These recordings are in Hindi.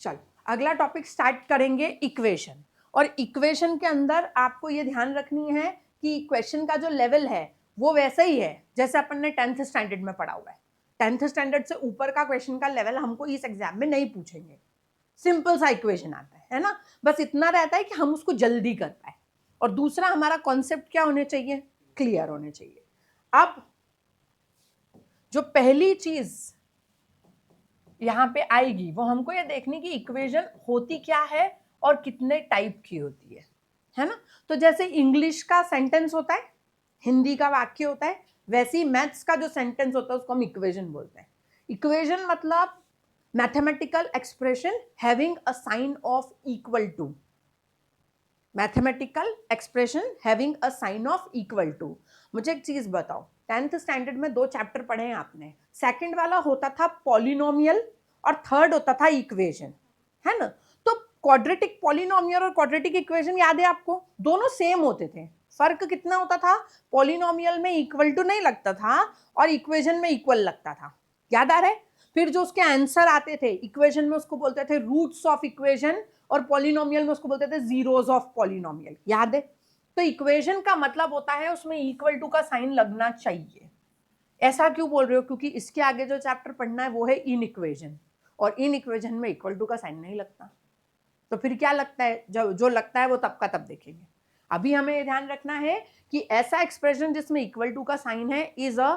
चल अगला टॉपिक स्टार्ट करेंगे इक्वेशन। और इक्वेशन के अंदर आपको ये ध्यान रखनी है कि इक्वेशन का जो लेवल है वो वैसा ही है जैसे अपन ने 10th स्टैंडर्ड में पढ़ा हुआ है। 10th स्टैंडर्ड से ऊपर का क्वेश्चन का लेवल हमको इस एग्जाम में नहीं पूछेंगे। सिंपल सा इक्वेशन आता है ना, बस इतना रहता है कि हम उसको जल्दी कर पाए। और दूसरा हमारा कॉन्सेप्ट क्या होने चाहिए, क्लियर होने चाहिए। अब जो पहली चीज यहाँ पे आएगी वो हमको ये देखनी कि इक्वेशन होती क्या है और कितने टाइप की होती है ना। तो जैसे इंग्लिश का सेंटेंस होता है, हिंदी का वाक्य होता है, वैसे ही मैथ्स का जो सेंटेंस होता है उसको हम इक्वेशन बोलते हैं। इक्वेशन मतलब mathematical expression having a sign of equal to. Mathematical expression having a sign of equal to. मुझे एक चीज बताओ, 10th स्टैंडर्ड में 2 चैप्टर पढ़े हैं आपने। सेकंड वाला होता था पॉलिनोमियल और थर्ड होता था इक्वेशन, है ना। तो क्वाड्रेटिक पॉलिनोमियल और क्वाड्रेटिक इक्वेशन याद है आपको, दोनों सेम होते थे। फर्क कितना होता था, पॉलिनोमियल में इक्वल टू नहीं लगता था और इक्वेशन में इक्वल लगता था, याद आ रहा है। फिर जो उसके आंसर आते थे इक्वेशन में उसको बोलते थे रूट्स ऑफ इक्वेशन और पॉलिनोमियल में उसको बोलते थे जीरोस ऑफ पॉलिनोमियल, याद है। तो इक्वेशन का मतलब होता है उसमें इक्वल टू का साइन लगना चाहिए। ऐसा क्यों बोल रहे हो, क्योंकि इसके आगे जो चैप्टर पढ़ना है वो है इन इक्वेशन, और इन इक्वेशन में इक्वल टू का साइन नहीं लगता। तो फिर क्या लगता है, जो लगता है वो तब का तब देखेंगे। अभी हमें ये ध्यान रखना है कि ऐसा एक्सप्रेशन जिसमें इक्वल टू का साइन है इज अ।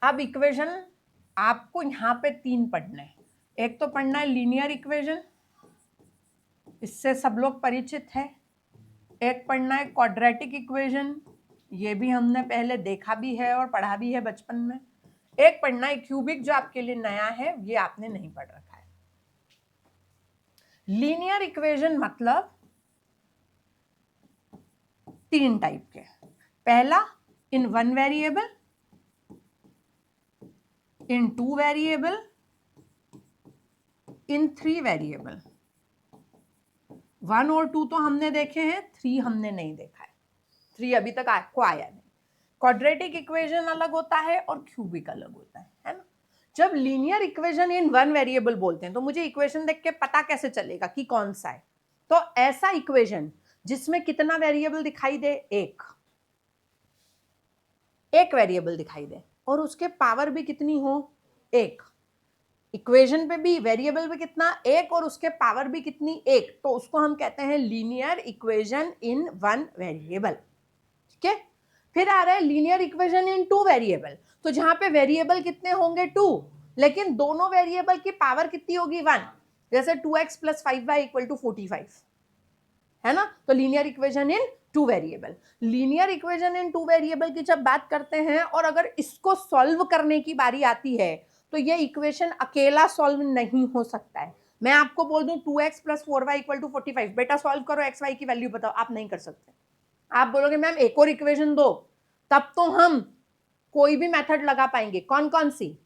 अब इक्वेशन आपको यहां पे 3 पढ़ना है। एक तो पढ़ना है लीनियर इक्वेशन, इससे सब लोग परिचित है। एक पढ़ना है क्वाड्रेटिक इक्वेशन, ये भी हमने पहले देखा भी है और पढ़ा भी है बचपन में। एक पढ़ना है क्यूबिक, जो आपके लिए नया है, ये आपने नहीं पढ़ रखा है। लीनियर इक्वेशन मतलब 3 टाइप के। पहला इन 1 वेरिएबल, इन 2 वेरिएबल, इन 3 वेरिएबल। 1 और 2 तो हमने देखे हैं, 3 हमने नहीं देखा है। 3 अभी तक आपको आया नहीं। क्वाड्रेटिक इक्वेशन अलग होता है और क्यूबिक अलग होता है ना। जब लीनियर इक्वेशन इन 1 वेरिएबल बोलते हैं तो मुझे इक्वेशन देख के पता कैसे चलेगा कि कौन सा है। तो ऐसा इक्वेशन जिसमें कितना वेरिएबल दिखाई दे, एक वेरिएबल दिखाई दे और उसके पावर भी कितनी हो, एक। इक्वेशन पे भी वेरिएबल पे कितना, एक, और उसके पावर भी कितनी, एक। तो उसको हम कहते हैं लीनियर इक्वेशन इन 1 वेरिएबल, ठीक है। फिर आ रहा है लीनियर इक्वेशन इन 2 वेरिएबल। तो जहां पे वेरिएबल कितने होंगे, 2, लेकिन दोनों वेरिएबल की पावर कितनी होगी, 1। जैसे 2x + 5y = 45, है ना। तो linear equation in 2 variable. Linear equation in 2 variable की जब बात करते हैं और अगर इसको सॉल्व करने की बारी आती है तो ये इक्वेशन अकेला सॉल्व नहीं हो सकता है। मैं आपको बोल दूं 2x + 4y = 45, बेटा सॉल्व करो, x y की वैल्यू बताओ, आप नहीं कर सकते। आप बोलोगे मैम एक और इक्वेशन दो, तब तो हम कोई भी मेथड लगा पाएंगे। कौन कौन सी,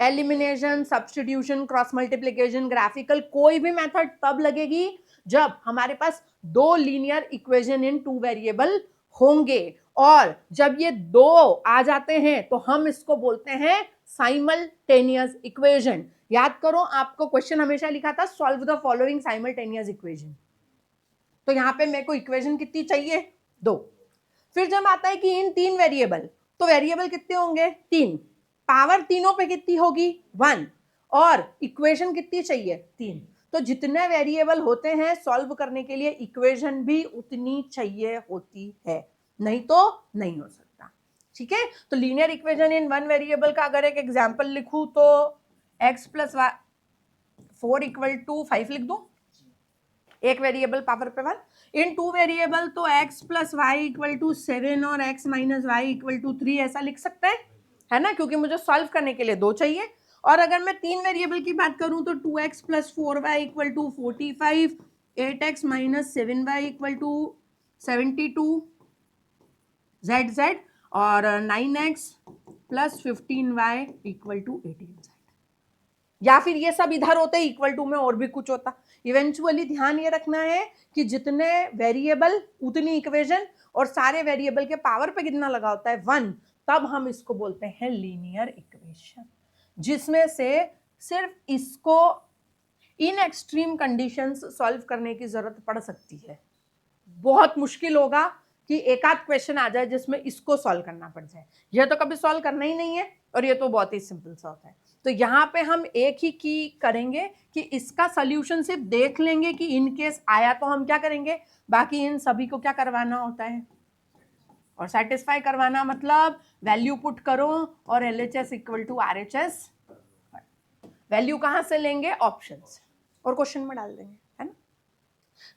elimination, substitution, cross multiplication, graphical, कोई भी मेथड तब लगेगी जब हमारे पास 2 लीनियर इक्वेशन इन 2 वेरिएबल होंगे। और जब ये 2 आ जाते हैं तो हम इसको बोलते हैं साइमल्टेनियस इक्वेशन। याद करो, आपको क्वेश्चन हमेशा लिखा था solve the following simultaneous equation. तो यहां पे मेरे को इक्वेशन कितनी चाहिए, 2। फिर जब आता है कि इन 3 वेरिएबल, तो वेरिएबल कितने होंगे, 3। पावर तीनों पे कितनी होगी, 1। और इक्वेशन कितनी चाहिए, 3। तो जितने वेरिएबल होते हैं सॉल्व करने के लिए इक्वेशन भी उतनी चाहिए होती है, नहीं तो नहीं हो सकता, ठीक है। तो लीनियर इक्वेशन इन 1 वेरिएबल का अगर एक एग्जांपल लिखूं तो x + 4 = 5 लिख दूं, एक वेरिएबल पावर पे 1। इन 2 वेरिएबल तो x + y = 7 और x - y = 3 ऐसा लिख सकते हैं, है ना, क्योंकि मुझे सॉल्व करने के लिए 2 चाहिए। और अगर मैं 3 वेरिएबल की बात करूं तो 2x + 4y = 45, 8x - 7y = 72 z और 9x + 15y = 18z। या फिर ये सब इधर होते इक्वल टू में और भी कुछ होता। इवेंचुअली ध्यान ये रखना है कि जितने वेरिएबल उतनी इक्वेशन, और सारे वेरिएबल के पावर पे कितना लगा होता है, 1। तब हम इसको बोलते हैं लीनियर इक्वेशन, जिसमें से सिर्फ इसको इन एक्सट्रीम कंडीशंस सॉल्व करने की जरूरत पड़ सकती है। बहुत मुश्किल होगा कि एक आध क्वेश्चन आ जाए जिसमें इसको सॉल्व करना पड़ जाए। यह तो कभी सॉल्व करना ही नहीं है और ये तो बहुत ही सिंपल सा होता है। तो यहाँ पे हम एक ही की करेंगे कि इसका सोल्यूशन सिर्फ देख लेंगे कि इन केस आया तो हम क्या करेंगे, बाकी इन सभी को क्या करवाना होता है और सेटिस्फाई करवाना, मतलब वैल्यू पुट करो और LHS equal to RHS। Value कहां से लेंगे, ऑप्शन से, और क्वेश्चन में डाल देंगे, है ना।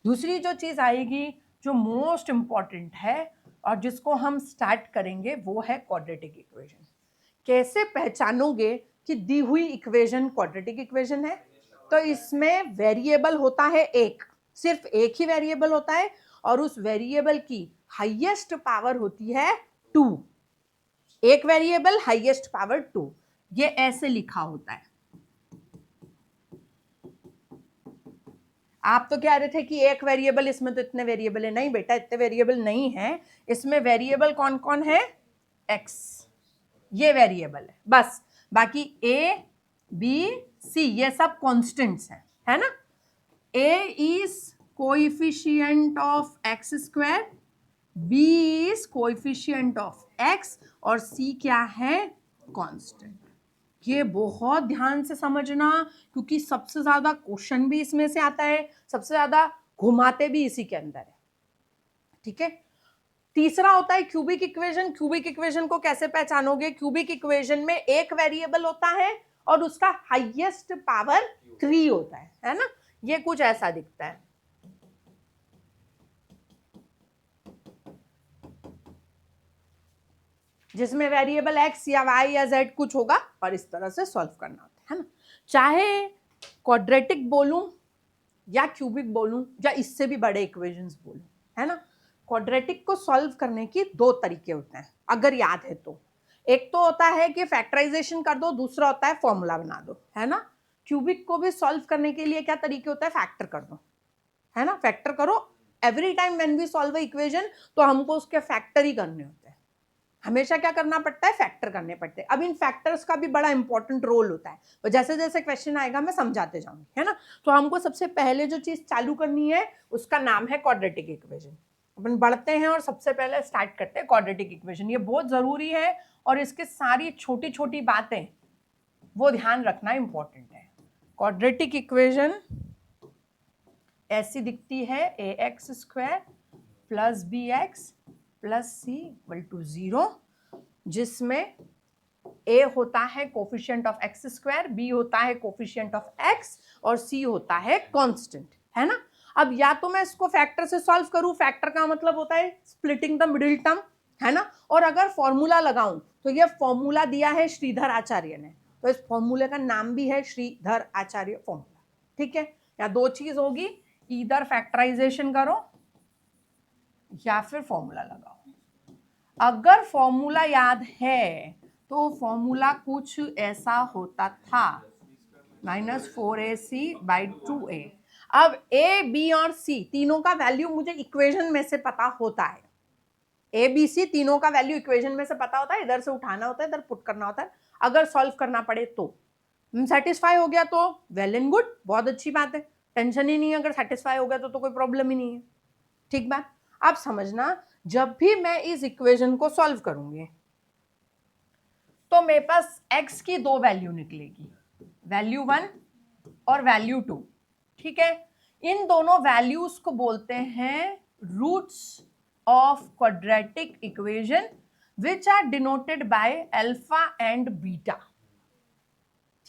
दूसरी जो चीज आएगी जो मोस्ट इंपॉर्टेंट है और जिसको हम स्टार्ट करेंगे वो है क्वाड्रेटिक इक्वेशन। कैसे पहचानोगे कि दी हुई इक्वेशन क्वाड्रेटिक इक्वेशन है? तो इसमें वेरिएबल होता है एक, सिर्फ एक ही वेरिएबल होता है और उस वेरिएबल की हाईएस्ट पावर होती है 2। एक वेरिएबल हाईएस्ट पावर 2, ये ऐसे लिखा होता है। आप तो कह रहे थे कि एक वेरिएबल, इसमें तो इतने वेरिएबल है। नहीं बेटा, इतने वेरिएबल नहीं है। इसमें वेरिएबल कौन कौन है, x, ये वेरिएबल है बस। बाकी a, b, c ये सब कॉन्स्टेंट्स हैं, है ना। a is coefficient of x square, b is coefficient of x और c क्या है, कांस्टेंट। ये बहुत ध्यान से समझना क्योंकि सबसे ज्यादा क्वेश्चन भी इसमें से आता है, सबसे ज्यादा घुमाते भी इसी के अंदर है, ठीक है। तीसरा होता है क्यूबिक इक्वेशन। क्यूबिक इक्वेशन को कैसे पहचानोगे, क्यूबिक इक्वेशन में एक वेरिएबल होता है और उसका हाईएस्ट पावर 3 होता है ना। ये कुछ ऐसा दिखता है, जिसमें वेरिएबल x या y या z कुछ होगा और इस तरह से सॉल्व करना होता है ना। चाहे क्वाड्रेटिक बोलूं या क्यूबिक बोलूं या इससे भी बड़े इक्वेशंस बोलूं, है ना। क्वाड्रेटिक को सॉल्व करने की दो तरीके होते हैं अगर याद है तो। एक तो होता है कि फैक्टराइजेशन कर दो, दूसरा होता है फॉर्मूला बना दो, है ना। क्यूबिक को भी सॉल्व करने के लिए क्या तरीके होता है, फैक्टर कर दो, है ना। फैक्टर करो, every time when we solve a equation तो हमको उसके फैक्टर ही करने होते हैं। हमेशा क्या करना पड़ता है, फैक्टर करने पड़ते हैं। अब इन फैक्टर्स का भी बड़ा इंपॉर्टेंट रोल होता है, तो जैसे जैसे क्वेश्चन आएगा मैं समझाते जाऊंगी, है ना। तो हमको सबसे पहले जो चीज चालू करनी है उसका नाम है क्वाड्रेटिक इक्वेशन। अपन बढ़ते हैं और सबसे पहले स्टार्ट करते हैं क्वाड्रेटिक इक्वेशन। ये बहुत जरूरी है और इसके सारी छोटी छोटी बातें वो ध्यान रखना इंपॉर्टेंट है। क्वाड्रेटिक इक्वेशन ऐसी दिखती है, ax square plus bx plus C equal to 0, जिसमें a होता है coefficient of x square, b होता है कोफिशिएंट ऑफ x और c होता है कांस्टेंट, है ना। अब या तो मैं इसको फैक्टर से सॉल्व करूं, फैक्टर का मतलब होता है स्प्लिटिंग द मिडिल टर्म, है ना। और अगर फॉर्मूला लगाऊं तो ये फॉर्मूला दिया है श्रीधर आचार्य ने, तो इस फॉर्मूले का नाम भी है श्रीधर आचार्य फॉर्मूला, ठीक है। या दो चीज होगी, इधर फैक्टराइजेशन करो या फिर फॉर्मूला लगाओ। अगर फॉर्मूला याद है तो फॉर्मूला कुछ ऐसा होता था, -4ac/2a। अब a, b और c तीनों का वैल्यू मुझे इक्वेशन में से पता होता है। a, b, c तीनों का वैल्यू इक्वेशन में से पता होता है, इधर से उठाना होता है, इधर पुट करना होता है। अगर सॉल्व करना पड़े तो सेटिस्फाई हो गया तो वेल एंड गुड, बहुत अच्छी बात है, टेंशन ही नहीं है। अगर सेटिस्फाई हो गया तो कोई प्रॉब्लम ही नहीं है, ठीक बात। अब समझना, जब भी मैं इस इक्वेशन को सॉल्व करूंगी तो मेरे पास x की दो वैल्यू निकलेगी, वैल्यू 1 और वैल्यू 2, ठीक है। इन दोनों वैल्यूज को बोलते हैं roots of quadratic equation which are denoted by alpha and beta,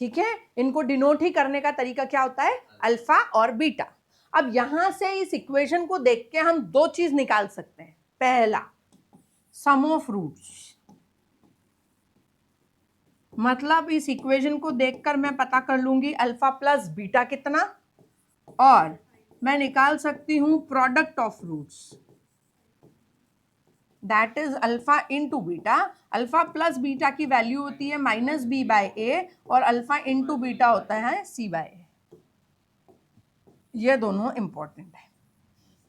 ठीक है। इनको डिनोट ही करने का तरीका क्या होता है, अल्फा और बीटा। अब यहां से इस इक्वेशन को देख के हम दो चीज निकाल सकते हैं। पहला, सम ऑफ रूट्स, मतलब इस इक्वेशन को देखकर मैं पता कर लूंगी अल्फा प्लस बीटा कितना, और मैं निकाल सकती हूं product of roots, that is alpha into beta. Alpha plus beta की वैल्यू होती है -b/a और अल्फा इंटू बीटा होता है c/a। ये दोनों इंपॉर्टेंट है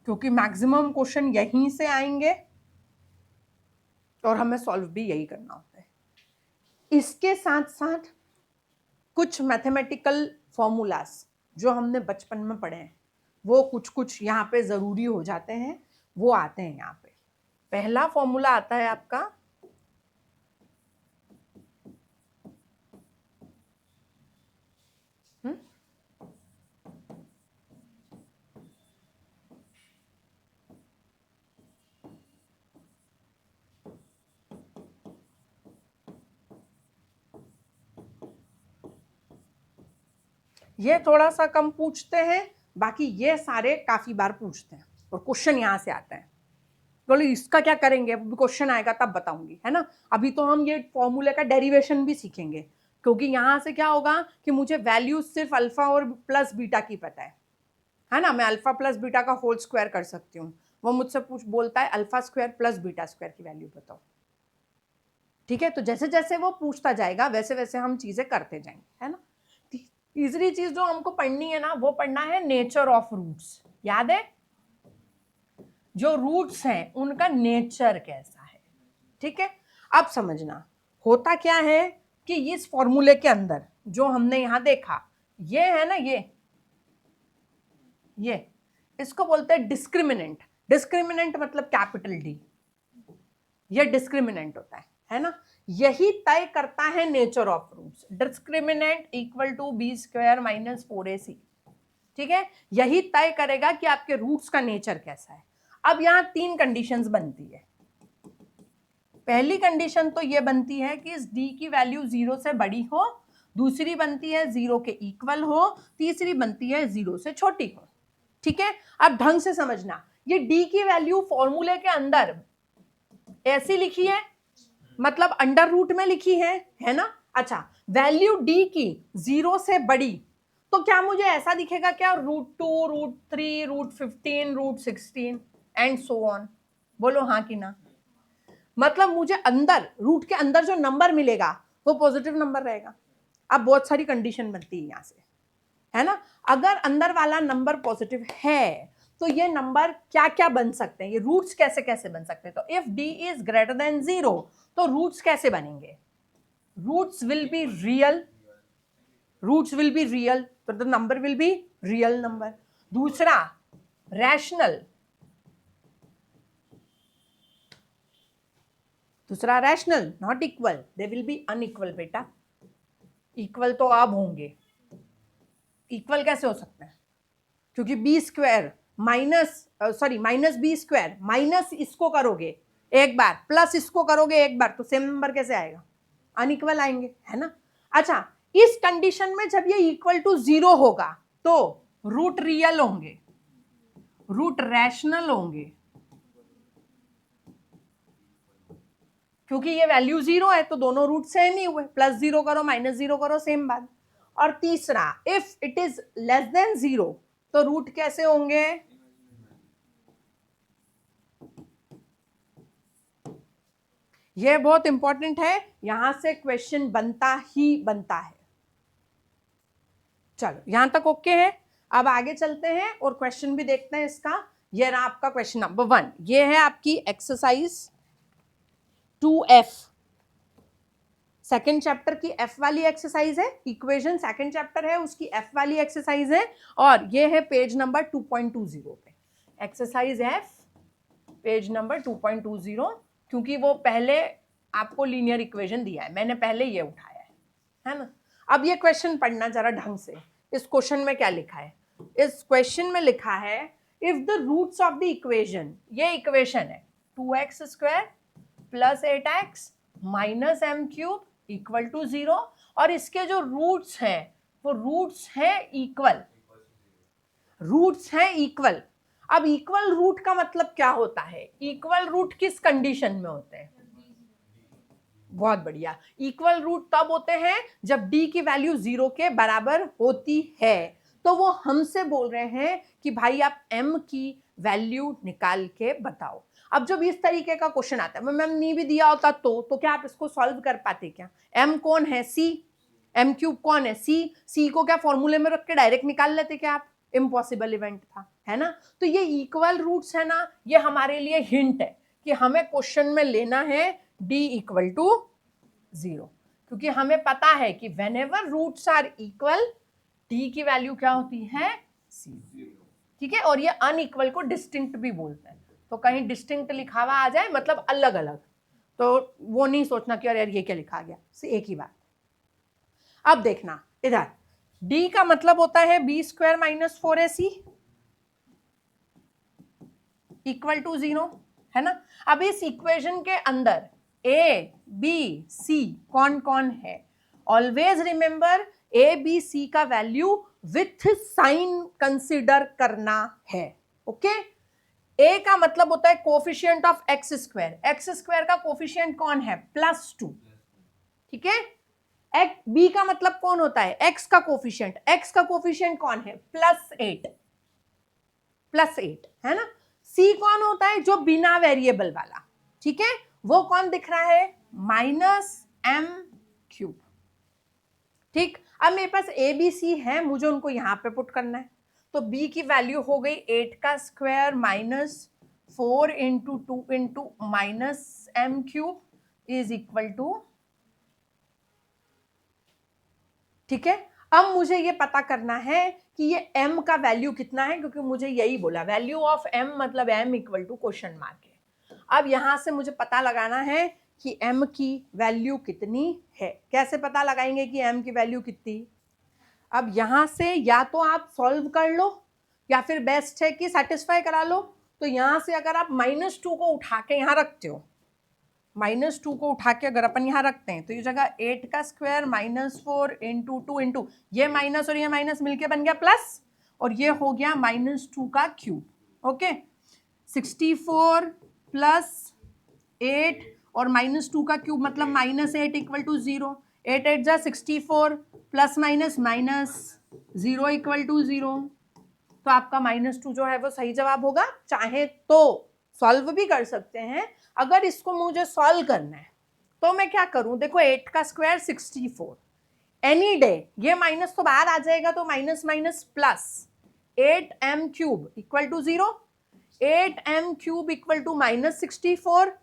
क्योंकि मैक्सिमम क्वेश्चन यहीं से आएंगे और हमें सॉल्व भी यही करना होता है। इसके साथ साथ कुछ मैथमेटिकल फॉर्मूलाज जो हमने बचपन में पढ़े हैं वो कुछ कुछ यहाँ पे जरूरी हो जाते हैं, वो आते हैं यहाँ पे। पहला फॉर्मूला आता है आपका ये थोड़ा सा कम पूछते हैं, बाकी ये सारे काफी बार पूछते हैं और क्वेश्चन यहाँ से आता है। बोले इसका क्या करेंगे, क्वेश्चन आएगा तब बताऊंगी, है ना। अभी तो हम ये फॉर्मूले का डेरिवेशन भी सीखेंगे, क्योंकि यहाँ से क्या होगा कि मुझे वैल्यू सिर्फ अल्फा और प्लस बीटा की पता है ना। मैं अल्फा प्लस बीटा का होल स्क्वायर कर सकती हूँ। वो मुझसे बोलता है alpha square plus beta square की वैल्यू बताओ, ठीक है। तो जैसे जैसे वो पूछता जाएगा वैसे वैसे हम चीजें करते जाएंगे, है ना। तीसरी चीज जो हमको पढ़नी है ना, वो पढ़ना है नेचर ऑफ रूट्स। याद है, जो रूट्स हैं उनका नेचर कैसा है, ठीक है। अब समझना होता क्या है कि इस फॉर्मूले के अंदर जो हमने यहां देखा, ये है ना, ये इसको बोलते हैं डिस्क्रिमिनेंट। डिस्क्रिमिनेंट मतलब कैपिटल डी, ये डिस्क्रिमिनेंट होता है ना। यही तय करता है nature of roots. Discriminant equal to B square minus 4ac, ठीक है। यही तय करेगा कि आपके रूट्स का नेचर कैसा है। अब यहां 3 कंडीशंस बनती है। पहली कंडीशन तो ये बनती है कि इस d की वैल्यू 0 से बड़ी हो, दूसरी बनती है 0 के इक्वल हो, तीसरी बनती है 0 से छोटी हो, ठीक है। अब ढंग से समझना, ये d की वैल्यू फॉर्मूले के अंदर ऐसी लिखी है, मतलब अंडर रूट में लिखी है ना। अच्छा, वैल्यू d की 0 से बड़ी, तो क्या मुझे ऐसा दिखेगा क्या, √2, √3, √15, √16 एंड सो ऑन। बोलो हाँ कि ना। मतलब मुझे अंदर रूट के अंदर जो नंबर मिलेगा वो पॉजिटिव नंबर रहेगा। अब बहुत सारी कंडीशन बनती है यहां से, है ना। अगर अंदर वाला नंबर पॉजिटिव है तो ये नंबर क्या क्या बन सकते हैं, ये रूट्स कैसे कैसे बन सकते हैं। तो if d is greater than 0 तो रूट्स कैसे बनेंगे, roots will be real, roots will be real, तो the number will be real number. दूसरा रैशनल, दूसरा rational, not equal, they will be unequal. बेटा इक्वल तो अब होंगे, इक्वल कैसे हो सकते हैं, क्योंकि B square minus B square minus इसको करोगे एक बार, प्लस इसको करोगे एक बार, तो सेम नंबर कैसे आएगा, अनइक्वल आएंगे, है ना। अच्छा, इस कंडीशन में जब ये इक्वल टू 0 होगा तो रूट रियल होंगे, रूट रैशनल होंगे, क्योंकि ये वैल्यू 0 है तो दोनों रूट सेम ही हुए, +0 करो -0 करो सेम बात। और तीसरा, if it is less than 0 तो रूट कैसे होंगे, ये बहुत इंपॉर्टेंट है, यहां से क्वेश्चन बनता ही बनता है। चलो यहां तक ओके है। अब आगे चलते हैं और क्वेश्चन भी देखते हैं इसका। ये रहा आपका क्वेश्चन नंबर 1, ये है आपकी एक्सरसाइज 2F, सेकेंड चैप्टर की F वाली एक्सरसाइज है। इक्वेशन सेकेंड चैप्टर है उसकी F वाली एक्सरसाइज है, और ये है पेज नंबर 2.20 पे। एक्सरसाइज F पेज नंबर 2.20, क्योंकि वो पहले आपको लीनियर इक्वेशन दिया है, मैंने पहले ये उठाया है ना। अब ये क्वेश्चन पढ़ना जरा ढंग से। इस क्वेश्चन में क्या लिखा है, इस क्वेश्चन में लिखा है if the roots of the equation, ये इक्वेशन है 2x square plus 8x minus m³ equal to 0, और इसके जो रूट्स हैं वो रूट्स हैं इक्वल, रूट्स हैं इक्वल। अब इक्वल रूट का मतलब क्या होता है, इक्वल रूट किस कंडीशन में होते हैं, बहुत बढ़िया, इक्वल रूट तब होते हैं जब d की वैल्यू 0 के बराबर होती है। तो वो हमसे बोल रहे हैं कि भाई आप m की वैल्यू निकाल के बताओ। अब जब इस तरीके का क्वेश्चन आता है, मैम नहीं भी दिया होता तो क्या आप इसको सॉल्व कर पाते क्या, m कौन है, c, m³ कौन है, c को क्या फॉर्मूले में रख के डायरेक्ट निकाल लेते क्या आप, इम्पॉसिबल इवेंट था, है ना। तो ये इक्वल रूट्स है ना, ये हमारे लिए हिंट है कि हमें क्वेश्चन में लेना है d इक्वल टू 0। क्योंकि हमें पता है कि whenever roots are equal D की वैल्यू क्या होती है, सी। ठीक है, और ये अनइक्वल को डिस्टिंक्ट भी बोलते हैं। तो कहीं डिस्टिंक्ट लिखा हुआ आ जाए मतलब अलग अलग, तो वो नहीं सोचना कि अरे यार ये क्या लिखा गया, एक ही बात। अब देखना इधर, d का मतलब होता है B square minus 4ac equal to 0, है ना। अब इस इक्वेशन के अंदर a b c कौन कौन है, always remember a b c का वैल्यू विथ साइन कंसिडर करना है। ओके, a का मतलब होता है कोफिशिएंट ऑफ एक्स स्क्वायर का कोफिशिएंट कौन है, +2। ठीक है, बी का मतलब कौन होता है, एक्स का कोफिशिएंट कौन है, +8 है ना। सी कौन होता है, जो बिना वेरिएबल वाला, ठीक है, वो कौन दिख रहा है, -m³। ठीक, अब मेरे पास ए बी सी है, मुझे उनको यहां पे पुट करना है। तो b की वैल्यू हो गई 8 का square -4 into 2 into -m³ is equal to, ठीक है। अब मुझे ये पता करना है कि ये m का वैल्यू कितना है, क्योंकि मुझे यही बोला वैल्यू ऑफ m मतलब m equal to question mark है। अब यहां से मुझे पता लगाना है कि m की वैल्यू कितनी है। कैसे पता लगाएंगे कि m की वैल्यू कितनी, अब यहां से या तो आप सॉल्व कर लो या फिर बेस्ट है कि सेटिस्फाई करा लो। तो यहां से अगर आप -2 को उठा के यहां रखते हो, -2 को उठा के अगर अपन यहां रखते हैं तो ये जगह 8 का स्क्वायर -4 इंटू 2 इंटू ये माइनस और ये माइनस मिलके बन गया प्लस, और ये हो गया -2 का क्यूब। ओके, 64 + 8 और -2 का क्यूब मतलब -8 इक्वल टू 0। 8 8 जा 64 प्लस माइनस -0 इक्वल टू 0। तो आपका -2 जो है वो सही जवाब होगा। चाहे तो सॉल्व भी कर सकते हैं। अगर इसको मुझे सॉल्व करना है तो मैं क्या करूं, देखो 8 का स्क्वायर 64, एनी डे ये माइनस तो बाहर आ जाएगा, तो minus minus plus 8m³ equal to 0, 8m³ equal to -64,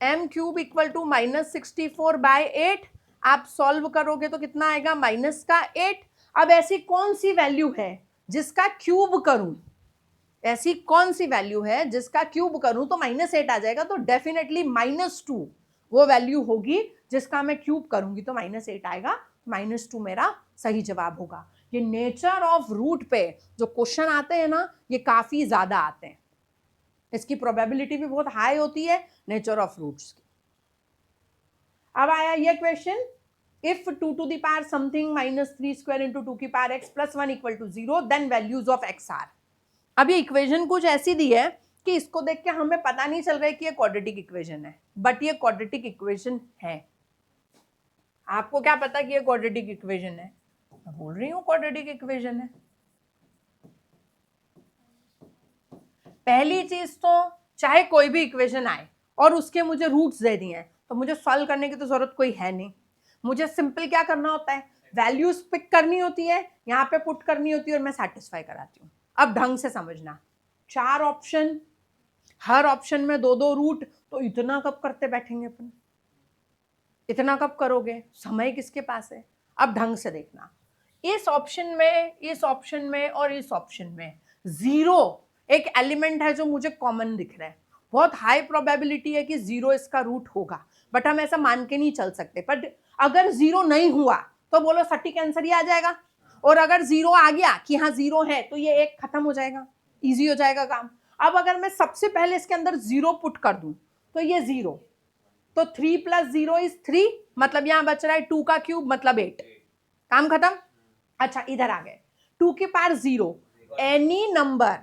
m³ equal to -64/8। आप सॉल्व करोगे तो कितना आएगा, -8। अब ऐसी कौन सी वैल्यू है जिसका क्यूब करूं, ऐसी कौन सी वैल्यू है जिसका क्यूब करूं तो -8 आ जाएगा, तो डेफिनेटली -2 वो वैल्यू होगी जिसका मैं क्यूब करूंगी तो -8 आएगा। -2 मेरा सही जवाब होगा। ये नेचर ऑफ रूट पे जो क्वेश्चन आते हैं ना, ये काफी ज्यादा आते हैं, इसकी प्रोबेबिलिटी भी बहुत हाई होती है नेचर ऑफ रूट्स की। अब आया ये question, if 2 to the power something -3 square into 2 की power x + 1 equal to 0 then values of x are. अब ये इक्वेशन कुछ ऐसी दी है कि इसको देख के हमें पता नहीं चल रहा है कि ये क्वाड्रेटिक इक्वेशन है, बट ये क्वाड्रेटिक इक्वेशन है। आपको क्या पता कि ये क्वाड्रेटिक इक्वेशन है, मैं बोल रही हूँ क्वाड्रेटिक इक्वेशन है। पहली चीज तो चाहे कोई भी इक्वेशन आए और उसके मुझे रूट्स दे दिए हैं तो मुझे सॉल्व करने की तो जरूरत कोई है नहीं। मुझे सिंपल क्या करना होता है, वैल्यूज पिक करनी होती है, यहाँ पे पुट करनी होती है और मैं सेटिस्फाई कराती हूँ। अब ढंग से समझना, 4 ऑप्शन, हर ऑप्शन में 2-2 रूट, तो इतना कब करते बैठेंगे अपन, इतना कब करोगे, समय किसके पास है। अब ढंग से देखना, इस ऑप्शन में, इस ऑप्शन में और इस ऑप्शन में 0 एक एलिमेंट है जो मुझे कॉमन दिख रहा है। बहुत हाई प्रोबेबिलिटी है कि 0 इसका रूट होगा, बट हम ऐसा मान के नहीं चल सकते। बट अगर 0 नहीं हुआ तो बोलो सटीक आंसर ही आ जाएगा, और अगर 0 आ गया कि हाँ 0 है तो ये एक खत्म हो जाएगा, इजी हो जाएगा काम। अब अगर मैं सबसे पहले इसके अंदर 0 पुट कर दूं तो ये 0, तो 3 + 0 इज 3, मतलब यहां बच रहा है 2 का क्यूब मतलब 8, काम खत्म। अच्छा इधर आ गए, 2 की power 0, any number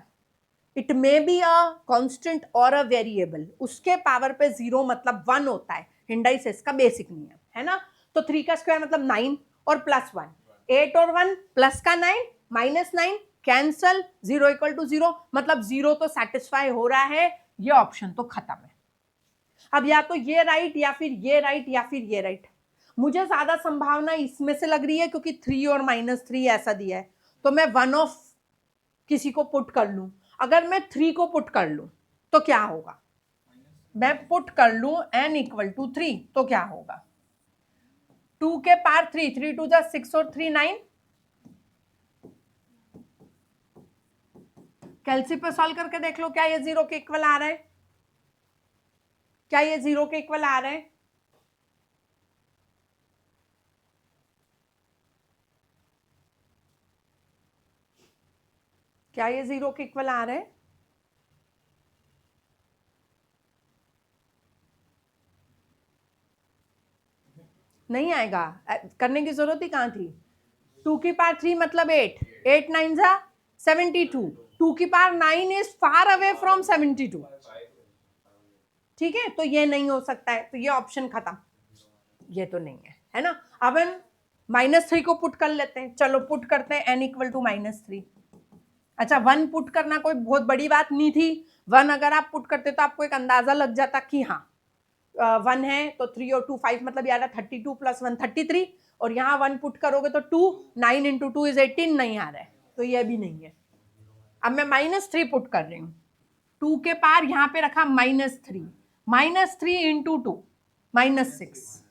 it may be a constant और अ वेरिएबल, उसके पावर पे 0 मतलब 1 होता है, हिंडाइसिस का बेसिक नियम है ना। तो 3 का स्क्वायर मतलब 9 और +1, 8 और 1 प्लस का 9 -9 कैंसल, 0 इक्वल टू 0, मतलब 0 तो सेटिस्फाई हो रहा है, ये ऑप्शन तो खत्म है। अब या तो ये राइट या फिर ये राइट या फिर ये राइट, मुझे ज्यादा संभावना इसमें से लग रही है क्योंकि 3 और -3 ऐसा दिया है, तो मैं 1 ऑफ किसी को पुट कर लूं। अगर मैं 3 को पुट कर लूं तो क्या होगा, मैं पुट कर लूं n = 3 तो क्या होगा, 2 के पार 3, 3 2 जा 6 और 3 9। कैलसी पे सॉल्व करके देख लो क्या ये 0 के इक्वल आ रहा है, क्या ये 0 के इक्वल आ रहा है? क्या ये 0 के इक्वल आ रहा है? नहीं आएगा, करने की जरूरत ही कहां थी। 2 की पावर 3 मतलब 8, 8 9 जा 72, 2 की power 9 is far away from 72। ठीक है, तो ये नहीं हो सकता है, तो ये ऑप्शन खत्म, ये तो नहीं है ना। अब हम -3 को पुट कर लेते हैं, चलो पुट करते हैं n इक्वल टू -3। अच्छा 1 पुट करना कोई बहुत बड़ी बात नहीं थी, 1 अगर आप पुट करते तो आपको एक अंदाजा लग जाता कि हाँ 1 है तो 3 और 2 5 मतलब यार 32 + 1 33, और यहाँ 1 पुट करोगे तो 2, 9 × 2 = 18 नहीं आ रहा है, तो ये भी नहीं है। अब मैं -3 पुट कर रही हूँ, 2 के पार यहाँ पे रखा -3, -3 × 2 -6,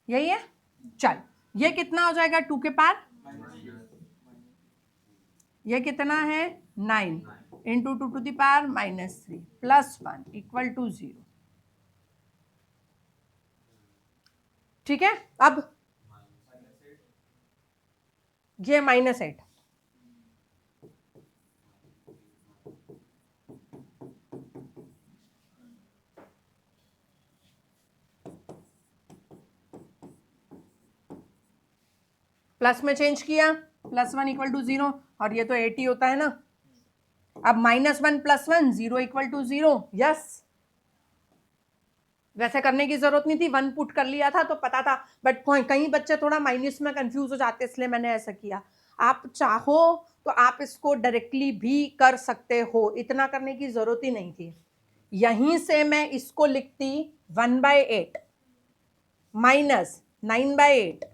यही है। चल ये कितना हो जाएगा 2 के पार, ये कितना है 9 × 2 टू द पावर -3 + 1 = 0। ठीक है, अब ये -8, प्लस में चेंज किया, +1 = 0, और ये तो 8 ही होता है ना। अब -1 + 1 0 = 0, यस। वैसे करने की जरूरत नहीं थी, 1 पुट कर लिया था तो पता था, बट कई बच्चे थोड़ा माइनस में कंफ्यूज हो जाते, इसलिए मैंने ऐसा किया। आप चाहो तो आप इसको डायरेक्टली भी कर सकते हो, इतना करने की जरूरत ही नहीं थी। यहीं से मैं इसको लिखती 1/8 -9/8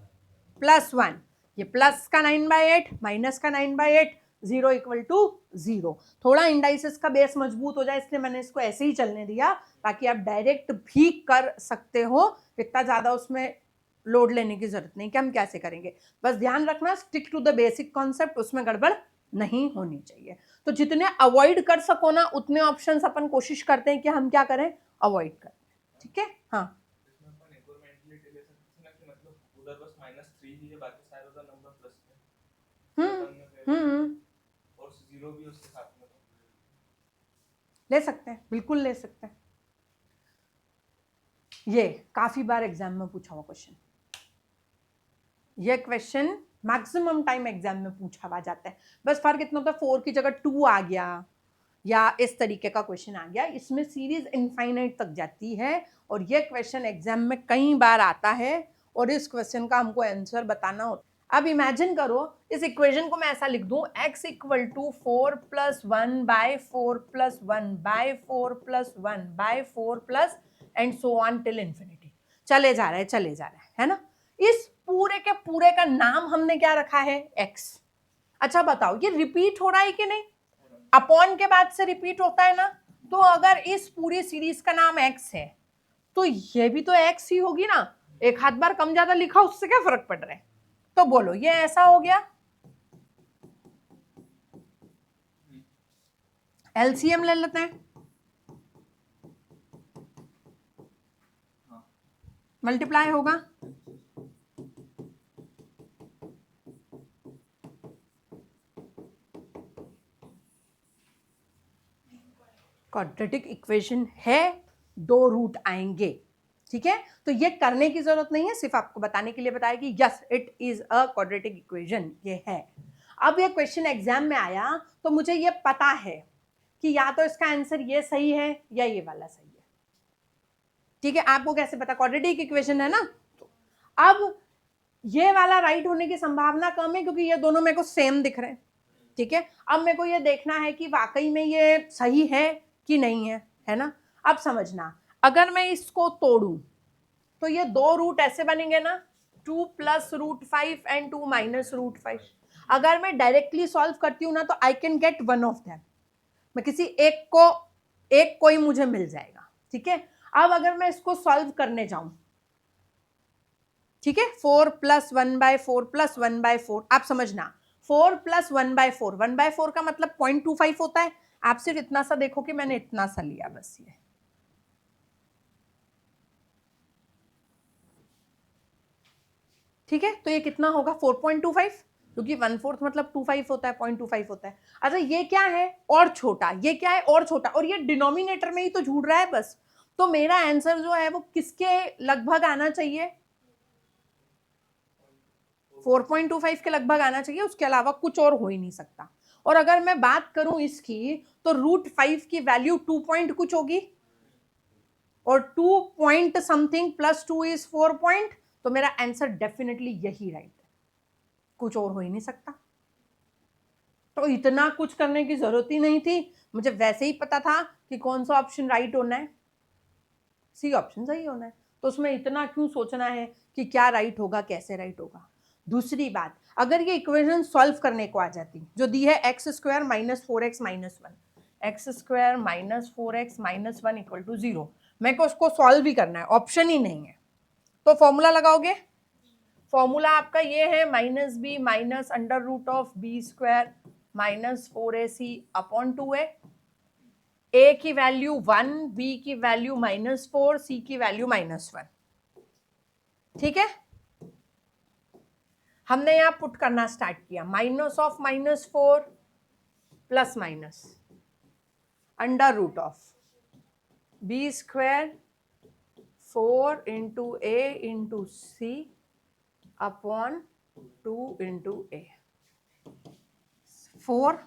+ 1, ये प्लस का 9/8 माइनस का 9/8, 0 = 0। थोड़ा इंडाइसिस का बेस मजबूत हो जाए इसलिए मैंने इसको ऐसे ही चलने दिया, ताकि आप डायरेक्ट भी कर सकते हो, इतना ज्यादा उसमें लोड लेने की जरूरत नहीं कि हम कैसे करेंगे। बस ध्यान रखना, stick to the basic concept, उसमें गड़बड़ नहीं होनी चाहिए। तो जितने अवॉइड कर सको ना उतने ऑप्शंस अपन कोशिश करते हैं कि हम क्या करें, अवॉइड करें। ठीक है, हाँ और 0 भी उसके साथ में ले सकते हैं, बिल्कुल ले सकते हैं। ये काफी बार एग्जाम में पूछा हुआ क्वेश्चन, ये क्वेश्चन मैक्सिमम टाइम एग्जाम में पूछा हुआ जाता है। बस फर्क इतना होता है 4 की जगह 2 आ गया या इस तरीके का क्वेश्चन आ गया, इसमें सीरीज इनफाइनाइट तक जाती है, और ये क्वेश्चन एग्जाम में कई बार आता है, और इस क्वेश्चन का हमको आंसर बताना होता है। अब इमेजिन करो इस इक्वेशन को मैं ऐसा लिख दूं, x = 4 + 1/4 + 1/4 + 1/4 plus and so on till infinity, चले जा रहा है ना। इस पूरे के पूरे का नाम हमने क्या रखा है, x। अच्छा बताओ ये रिपीट हो रहा है कि नहीं, अपॉन के बाद से रिपीट होता है ना, तो अगर इस पूरी सीरीज का नाम x है तो ये भी तो x ही होगी ना, एक हाथ बार कम ज्यादा लिखा उससे क्या फर्क पड़ रहा है। तो बोलो ये ऐसा हो गया, एलसीएम ले लेते हैं, मल्टीप्लाई होगा, क्वाड्रेटिक इक्वेशन है, 2 रूट आएंगे। ठीक है, तो ये करने की जरूरत नहीं है, सिर्फ आपको बताने के लिए बताया कि yes it is a quadratic equation, ये है। अब ये क्वेश्चन एग्जाम में आया तो मुझे ये पता है कि या तो इसका आंसर ये सही है या ये वाला सही है। ठीक है, आपको कैसे पता, क्वाड्रेटिक इक्वेशन है ना। तो अब ये वाला राइट होने की संभावना कम है क्योंकि ये दोनों मेरे को सेम दिख रहे हैं। ठीक है, अब मेरे को ये देखना है कि वाकई में ये सही है कि नहीं है ना। अब समझना, अगर मैं इसको तोड़ूं तो ये 2 रूट ऐसे बनेंगे ना, 2 + √5 एंड 2 - √5। अगर मैं डायरेक्टली सॉल्व करती हूँ ना तो I can get one of them, मैं किसी एक को एक कोई मुझे मिल जाएगा, ठीक है। अब अगर मैं इसको सॉल्व करने जाऊं, ठीक है, 4 + 1/4 + 1/4, आप समझना 4 + 1/4, 1/4 का मतलब 0.25 होता है। आप सिर्फ इतना सा देखो कि मैंने इतना सा लिया बस, ये ठीक है। तो ये कितना होगा 4.25, क्योंकि 1/4 मतलब 25 होता है, 0.25 होता है। अच्छा ये क्या है और छोटा, ये क्या है और छोटा, और ये डिनोमिनेटर में ही तो जुड़ रहा है बस। तो मेरा आंसर जो है वो किसके लगभग आना चाहिए, 4.25 के लगभग आना चाहिए, उसके अलावा कुछ और हो ही नहीं सकता। और अगर मैं बात करूं इसकी, तो √5 की वैल्यू 2 पॉइंट कुछ होगी, और 2 पॉइंट समथिंग + 2 = 4 पॉइंट, तो मेरा आंसर डेफिनेटली यही राइट है, कुछ और हो ही नहीं सकता। तो इतना कुछ करने की जरूरत ही नहीं थी, मुझे वैसे ही पता था कि कौन सा ऑप्शन राइट होना है, सी ऑप्शन सही होना है। तो उसमें इतना क्यों सोचना है कि क्या राइट होगा, कैसे राइट होगा। दूसरी बात, अगर ये इक्वेशन सॉल्व करने को आ जाती, जो दी है x² - 4x - 1, x² - 4x - 1 = 0, मेरे को उसको सॉल्व ही करना है, ऑप्शन ही नहीं है। तो फॉर्मूला लगाओगे, फॉर्मूला आपका ये है -b - √b² - 4ac/2a। a की वैल्यू 1, b की वैल्यू -4, c की वैल्यू -1, ठीक है। हमने यहां पुट करना स्टार्ट किया, -(-4) plus minus √b², 4 × a × c/2 × a, 4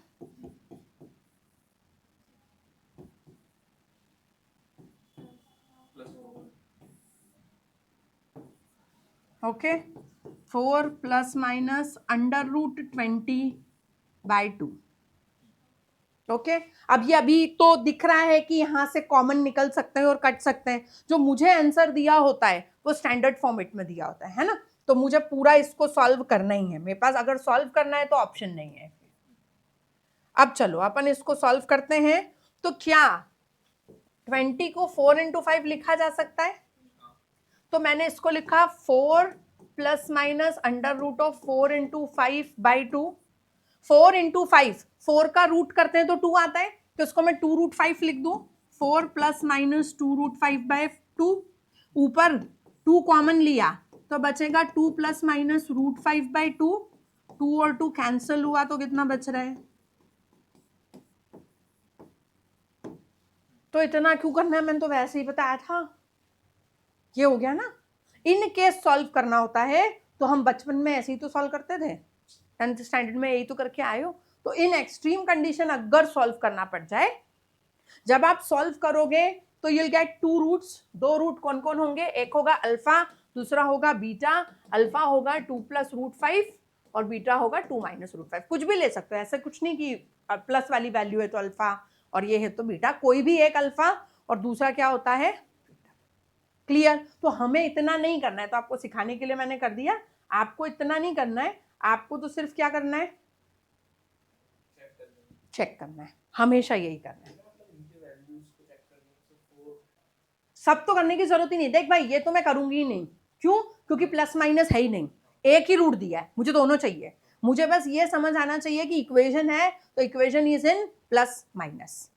okay, 4 ± √20/2, okay. अब ये अभी तो दिख रहा है कि यहां से कॉमन निकल सकते हैं और कट सकते हैं। जो मुझे आंसर दिया होता है वो स्टैंडर्ड फॉर्मेट में दिया होता है ना, तो मुझे पूरा इसको सॉल्व करना ही है मेरे पास, अगर सॉल्व करना है तो ऑप्शन नहीं है। अब चलो अपन इसको सॉल्व करते हैं। तो क्या 20 को 4 × 5 लिखा जा सकता है? तो मैंने इसको लिखा 4 ± √4 × 5/2। 4 × 5, 4 का रूट करते हैं तो 2 आता है, तो इसको मैं 2√5 लिख दूं, 4 ± 2√5/2। ऊपर 2 कॉमन लिया तो बचेगा 2 ± √5/2, 2 और 2 कैंसिल हुआ तो कितना बच रहा है? तो इतना क्यों करना है, मैंने तो वैसे ही बताया था। ये हो गया ना। इन केस सॉल्व करना होता है तो हम बचपन में ऐसे ही तो सॉल्व करते थे, 10th स्टैंडर्ड में यही तो करके आए हो। तो इन एक्सट्रीम कंडीशन अगर सॉल्व करना पड़ जाए, जब आप सॉल्व करोगे तो you'll get 2 रूट्स। 2 रूट कौन कौन होंगे, एक होगा अल्फा, दूसरा होगा बीटा। अल्फा होगा 2 + √5 और बीटा होगा 2 - √5। कुछ भी ले सकते हो, ऐसा कुछ नहीं कि प्लस वाली वैल्यू है तो अल्फा और ये है तो बीटा, कोई भी एक अल्फा और दूसरा क्या होता है, क्लियर। तो हमें इतना नहीं करना है, तो आपको सिखाने के लिए मैंने कर दिया। आपको इतना नहीं करना है, आपको तो सिर्फ क्या करना है, चेक करना है, हमेशा यही करना है। सब तो करने की जरूरत ही नहीं। देख भाई ये तो मैं करूंगी ही नहीं, क्यों, क्योंकि प्लस माइनस है ही नहीं, एक ही रूट दिया है, मुझे दोनों चाहिए। मुझे बस ये समझ आना चाहिए कि इक्वेशन है तो equation is in plus minus,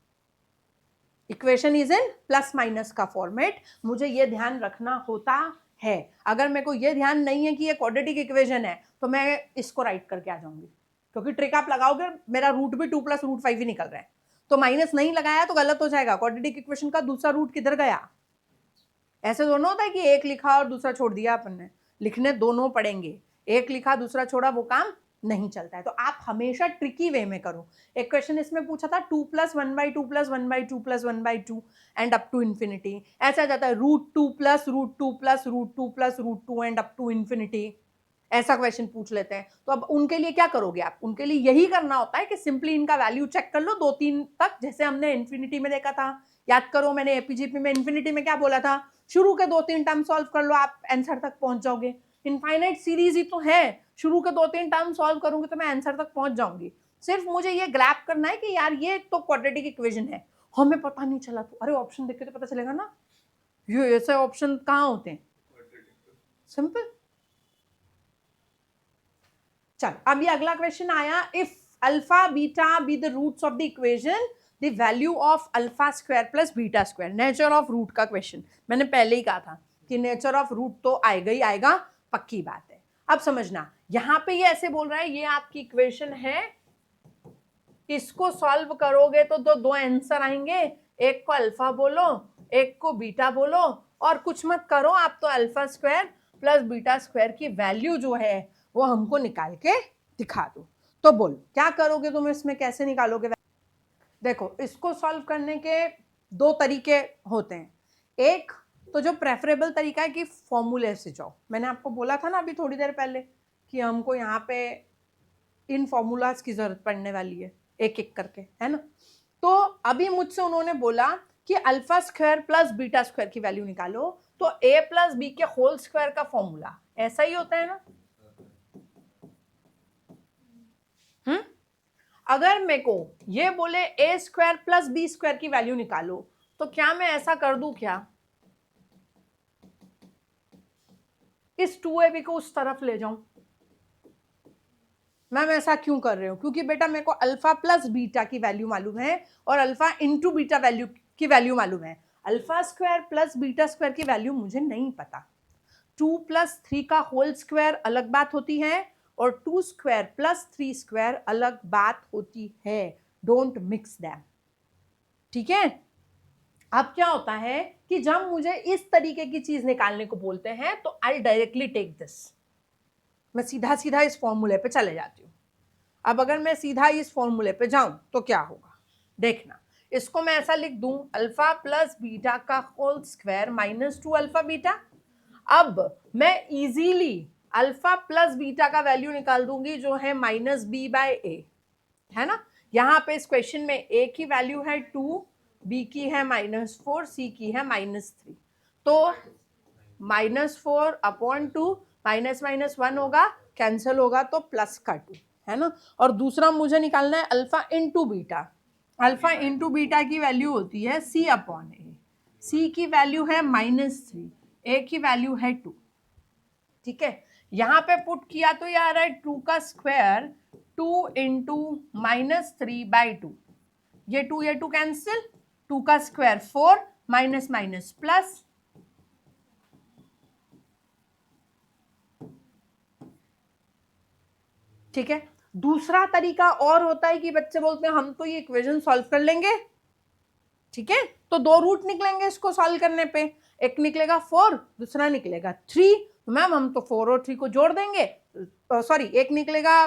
equation is in plus minus का फॉर्मेट, मुझे ये ध्यान रखना होता है। अगर मेरे को ये ध्यान नहीं है कि ये क्वाड्रेटिक इक्वेशन है तो मैं इसको राइट करके आ जाऊंगी, क्योंकि ट्रिक आप लगाओगे मेरा रूट भी 2 + √5 ही निकल रहा है, तो माइनस नहीं लगाया तो गलत हो जाएगा। क्वाड्रेटिक इक्वेशन का दूसरा रूट किधर गया, ऐसे दोनों होता है कि एक लिखा और दूसरा छोड़ दिया अपन ने, लिखने दोनों पड़ेंगे, एक लिखा दूसरा छोड़ा वो काम नहीं चलता है। तो आप हमेशा ट्रिकी वे में करो। एक क्वेश्चन इसमें पूछा था 2 + 1/2 + 1/2 + 1/2 एंड अप टू इन्फिनिटी, ऐसा जाता है √2 + √2 + √2 + √2 एंड अप टू इन्फिनिटी, ऐसा क्वेश्चन पूछ लेते हैं। तो अब उनके लिए क्या करोगे आप, उनके लिए यही करना होता है कि सिंपली इनका वैल्यू चेक कर लो 2-3 तक, जैसे हमने इन्फिनिटी में देखा था। याद करो मैंने एपीजीपी में इन्फिनिटी में क्या बोला था, शुरू के 2-3 टर्म सॉल्व कर लो, आप आंसर तक पहुंच जाओगे। इनफाइनाइट सीरीज ही तो है, शुरू के 2-3 टर्म सॉल्व करूंगी तो मैं आंसर तक पहुंच जाऊंगी। सिर्फ मुझे ये ग्रैप करना है कि यार ये तो क्वाड्रेटिक इक्वेशन है, हमें पता नहीं चला, तो अरे ऑप्शन देख के तो पता चलेगा ना, ये ऐसे ऑप्शन कहाँ होते हैं, सिंपल। चल अभी अगला क्वेश्चन आया, if alpha beta be the roots of the equation, the value of alpha square plus beta square. Nature of root का क्वेश्चन, मैंने पहले ही कहा था कि नेचर ऑफ रूट तो आएगा ही आएगा, पक्की बात है। अब समझना, यहां पे ये ऐसे बोल रहा है, ये आपकी इक्वेशन है, इसको सॉल्व करोगे तो दो आंसर आएंगे, एक को अल्फा बोलो, एक को बीटा बोलो, और कुछ मत करो आप, तो alpha square plus beta square की वैल्यू जो है वो हमको निकाल के दिखा दो। तो बोलो क्या करोगे तुम इसमें, कैसे निकालोगे? देखो, इसको सॉल्व करने के दो तरीके होते हैं। एक तो जो प्रेफरेबल तरीका है कि फॉर्मूले से जाओ, मैंने आपको बोला था ना अभी थोड़ी देर पहले कि हमको यहाँ पे इन फॉर्मूलाज की जरूरत पड़ने वाली है, एक एक करके, है ना। तो अभी मुझसे उन्होंने बोला कि alpha square plus beta square की वैल्यू निकालो, तो ए प्लस बी के होल स्क्वायर का फॉर्मूला ऐसा ही होता है ना। अगर मेरे को ये बोले ए स्क्वायर प्लस बी स्क्वायर की वैल्यू निकालो, तो क्या मैं ऐसा कर दूं क्या, इस 2ab को उस तरफ ले जाऊं? मैम ऐसा क्यों कर रहे हो? क्योंकि बेटा मेरे को अल्फा प्लस बीटा की वैल्यू मालूम है और अल्फा इंटू बीटा वैल्यू की वैल्यू मालूम है। Alpha square plus beta square की वैल्यू मुझे नहीं पता। 2 प्लस 3 का होल स्क्वायर अलग बात होती है और 2 स्क्वायर प्लस 3 स्क्वायर अलग बात होती है। डोंट मिक्स दैम, ठीक है। अब क्या होता है कि जब मुझे इस तरीके की चीज निकालने को बोलते हैं तो आई डायरेक्टली टेक दिस, मैं सीधा सीधा इस फॉर्मूले पे चले जाती हूँ। अब अगर मैं सीधा इस फॉर्मूले पे जाऊं तो क्या होगा, देखना। इसको मैं ऐसा लिख दूं, अल्फा प्लस बीटा का whole square minus 2 alpha beta. अब मैं इजीली अल्फा प्लस बीटा का वैल्यू निकाल दूंगी जो है माइनस बी बाय ए, है ना। यहां पे इस क्वेश्चन में ए की वैल्यू है 2, बी की है -4, सी की है -3, तो -4 अपॉन 2, माइनस माइनस 1 होगा, कैंसिल होगा तो प्लस का 2, है ना। और दूसरा मुझे निकालना है alpha into beta. Alpha into beta की वैल्यू होती है सी अपॉन ए, सी की वैल्यू है -3, ए की वैल्यू है 2, ठीक है। यहां पे पुट किया तो ये आ रहा है 2 का स्क्वायर 2 इंटू -3/2, ये 2 कैंसिल, 2 का स्क्वायर 4, माइनस माइनस प्लस, ठीक है। दूसरा तरीका और होता है कि बच्चे बोलते हैं हम तो ये इक्वेशन सॉल्व कर लेंगे, ठीक है, तो दो रूट निकलेंगे इसको सॉल्व करने पे, एक निकलेगा 4, दूसरा निकलेगा 3, तो मैम हम तो 4 और 3 को जोड़ देंगे, सॉरी एक निकलेगा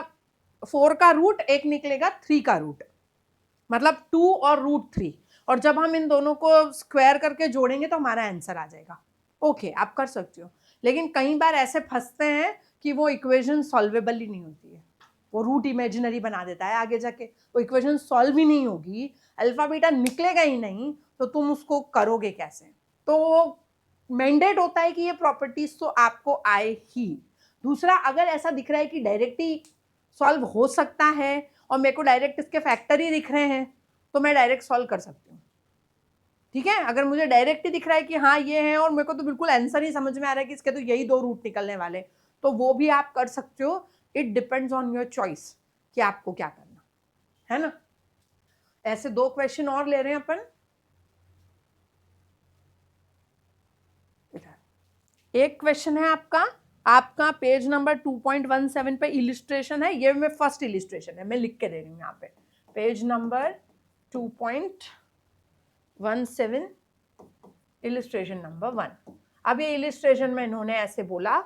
4 का रूट, एक निकलेगा 3 का रूट, मतलब 2 और √3, और जब हम इन दोनों को स्क्वायर करके जोड़ेंगे तो हमारा आंसर आ जाएगा। ओके, आप कर सकते हो, लेकिन कई बार ऐसे फंसते हैं कि वो इक्वेशन सॉल्वेबल ही नहीं होती है, वो रूट इमेजिनरी बना देता है आगे जाके, वो इक्वेशन सॉल्व ही नहीं होगी, अल्फा बीटा निकलेगा ही नहीं, तो तुम उसको करोगे कैसे? तो मैंडेट होता है कि ये प्रॉपर्टीज तो आपको आए ही। दूसरा, अगर ऐसा दिख रहा है कि डायरेक्ट ही सॉल्व हो सकता है और मेरे को डायरेक्ट इसके फैक्टर ही दिख रहे हैं, तो मैं डायरेक्ट सॉल्व कर सकती हूँ, ठीक है। अगर मुझे डायरेक्ट ही दिख रहा है कि हाँ ये है और मेरे को तो बिल्कुल आंसर ही समझ में आ रहा है कि इसके तो यही दो रूट निकलने वाले, तो वो भी आप कर सकते हो। It depends on your choice कि आपको क्या करना है ना। ऐसे दो क्वेश्चन और ले रहे हैं अपन। एक क्वेश्चन है आपका पेज नंबर 2.17 पे इलिस्ट्रेशन है, ये मैं फर्स्ट इलिस्ट्रेशन है, मैं लिख के दे रही हूँ यहाँ पे, पेज नंबर 2.17 इलिस्ट्रेशन नंबर 1। अब ये इलिस्ट्रेशन में इन्होंने ऐसे बोला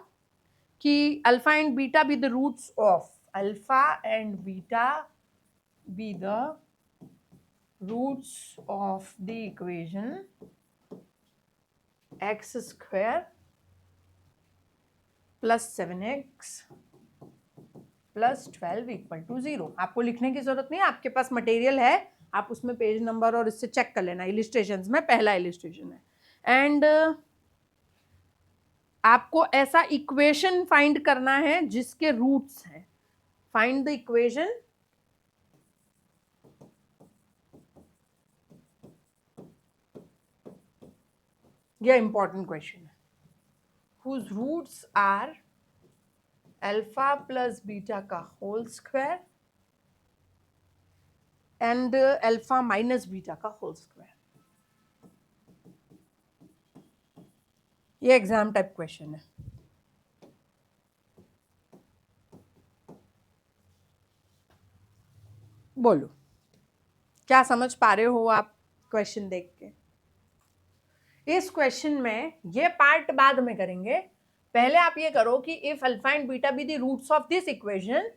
कि alpha and beta be the roots of, alpha and beta be the roots of the equation x square plus 7x plus 12 equal to 0। आपको लिखने की जरूरत नहीं है, आपके पास मटेरियल है, आप उसमें पेज नंबर और इससे चेक कर लेना। इलिस्ट्रेशंस में पहला इलिस्ट्रेशन है, एंड आपको ऐसा इक्वेशन फाइंड करना है जिसके रूट्स हैं। फाइंड द इक्वेशन ये इंपॉर्टेंट क्वेश्चन है. whose roots are alpha plus beta का whole square and alpha minus beta का होल स्क्वायर. ये एग्जाम टाइप क्वेश्चन है. बोलो क्या समझ पा रहे हो आप क्वेश्चन देख के? इस क्वेश्चन में ये पार्ट बाद में करेंगे. पहले आप ये करो कि if alpha and beta be the roots of this equation,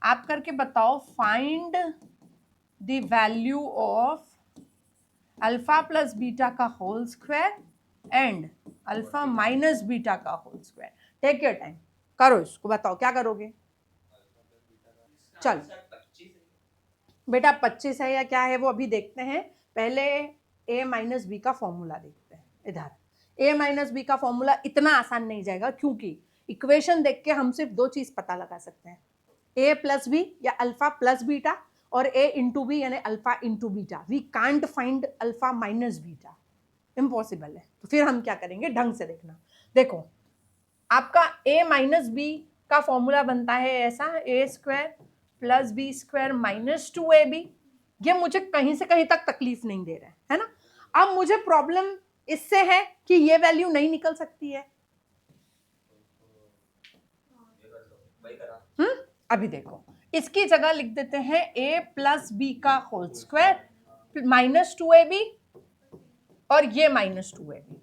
आप करके बताओ find the value of alpha plus beta का whole square and alpha minus beta का whole square. Take your time, करो इसको, बताओ क्या करोगे. चल बेटा 25 है या क्या है वो अभी देखते हैं. पहले a माइनस बी का फॉर्मूला देखते हैं. इधर a माइनस बी का फॉर्मूला इतना आसान नहीं जाएगा, क्योंकि इक्वेशन देख के हम सिर्फ दो चीज पता लगा सकते हैं, a प्लस बी या अल्फा प्लस बीटा, और a इंटू बी यानी alpha into beta. We can't find alpha minus beta, impossible है. तो फिर हम क्या करेंगे, ढंग से देखना. देखो आपका a माइनस बी का फॉर्मूला बनता है ऐसा, A square plus B square minus 2ab. ये मुझे कहीं से कहीं तक तकलीफ नहीं दे रहा है ना. अब मुझे प्रॉब्लम इससे है कि ये वैल्यू नहीं निकल सकती है. अभी देखो इसकी जगह लिख देते हैं a प्लस बी का होल स्क्वायर माइनस 2ab और ये माइनस 2ab.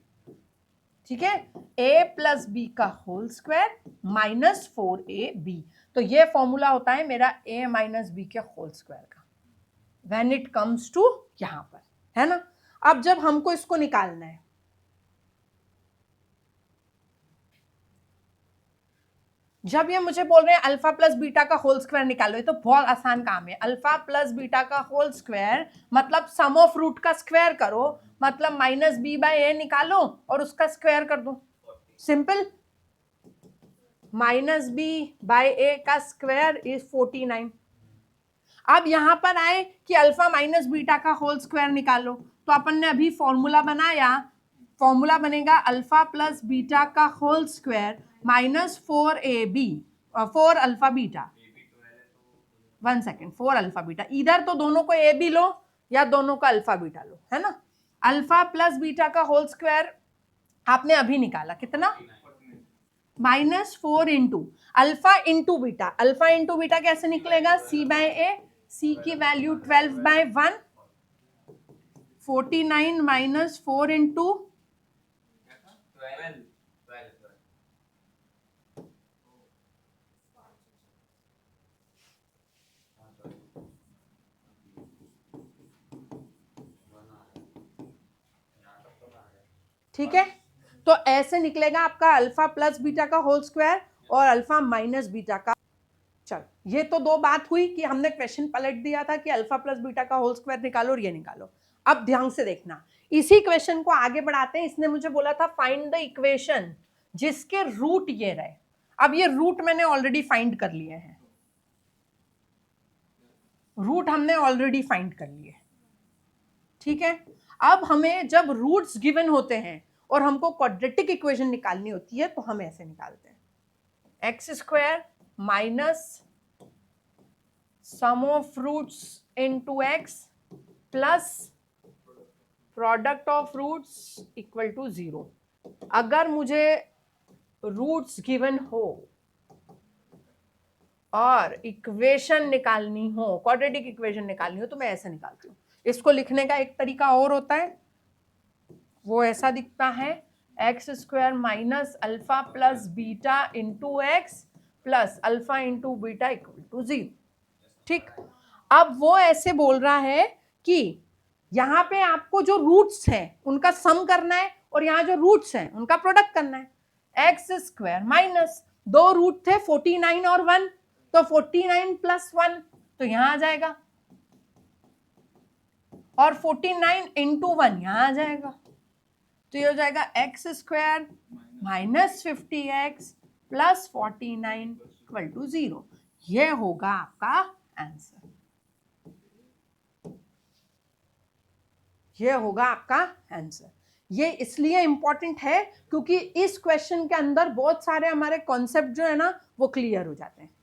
ठीक है, a प्लस बी का होल स्क्वायर माइनस 4ab. तो ये फॉर्मूला होता है मेरा a माइनस बी के होल स्क्वायर का व्हेन इट कम्स टू यहां पर, है ना. अब जब हमको इसको निकालना है, जब ये मुझे बोल रहे हैं अल्फा प्लस बीटा का होल स्क्वायर निकालो, ये तो बहुत आसान काम है. अल्फा प्लस बीटा का होल स्क्वायर मतलब सम ऑफ रूट का स्क्वायर करो, मतलब माइनस बी बाय ए निकालो और उसका स्क्वायर कर दो. Simple. Minus B by A का स्क्वायर इज 49. अब यहां पर आए कि अल्फा माइनस बीटा का होल स्क्वायर निकालो, तो अपन ने अभी फॉर्मूला बनाया. फॉर्मूला बनेगा अल्फा प्लस बीटा का whole square minus 4ab 4 alpha beta. 1 second, 4 alpha beta. इधर तो दोनों को ए बी लो या दोनों का अल्फा बीटा लो, है ना. अल्फा प्लस बीटा का होल स्क्वायर आपने अभी निकाला कितना, minus 4 into alpha into beta. Alpha into beta कैसे निकलेगा, सी बाय ए. सी की वैल्यू 12 बाय 1, 49 माइनस 4 इंटू 12. ठीक है, तो ऐसे निकलेगा आपका अल्फा प्लस बीटा का होल स्क्वायर और अल्फा माइनस बीटा का. चल ये तो दो बात हुई कि हमने क्वेश्चन पलट दिया था कि अल्फा प्लस बीटा का होल स्क्वायर निकालो और ये निकालो. अब ध्यान से देखना, इसी क्वेश्चन को आगे बढ़ाते हैं. इसने मुझे बोला था फाइंड द इक्वेशन जिसके रूट ये रहे. अब ये रूट मैंने ऑलरेडी फाइंड कर लिए हैं, रूट हमने ऑलरेडी फाइंड कर लिए. ठीक है, अब हमें जब रूट्स गिवन होते हैं और हमको क्वाड्रेटिक इक्वेशन निकालनी होती है तो हम ऐसे निकालते हैं, X square minus sum of roots into X plus product of roots equal to 0. अगर मुझे रूट्स गिवन हो और इक्वेशन निकालनी हो, क्वाड्रेटिक इक्वेशन निकालनी हो, तो मैं ऐसे निकालती हूँ. इसको लिखने का एक तरीका और होता है, वो ऐसा दिखता है, X square minus alpha plus beta into X plus alpha into beta equal to 0. ठीक, अब वो ऐसे बोल रहा है कि यहां पे आपको जो रूट्स हैं उनका सम करना है और यहां जो रूट्स हैं उनका प्रोडक्ट करना है. एक्स स्क्वायर माइनस दो रूट थे 49 और 1, तो 49 प्लस 1 तो यहां आ जाएगा और 49 इंटू 1 यहां आ जाएगा. तो ये हो जाएगा X square minus 50x plus 49 equal to 0. ये होगा आपका आंसर, ये होगा आपका आंसर. ये इसलिए इंपॉर्टेंट है क्योंकि इस क्वेश्चन के अंदर बहुत सारे हमारे कॉन्सेप्ट जो है ना वो क्लियर हो जाते हैं।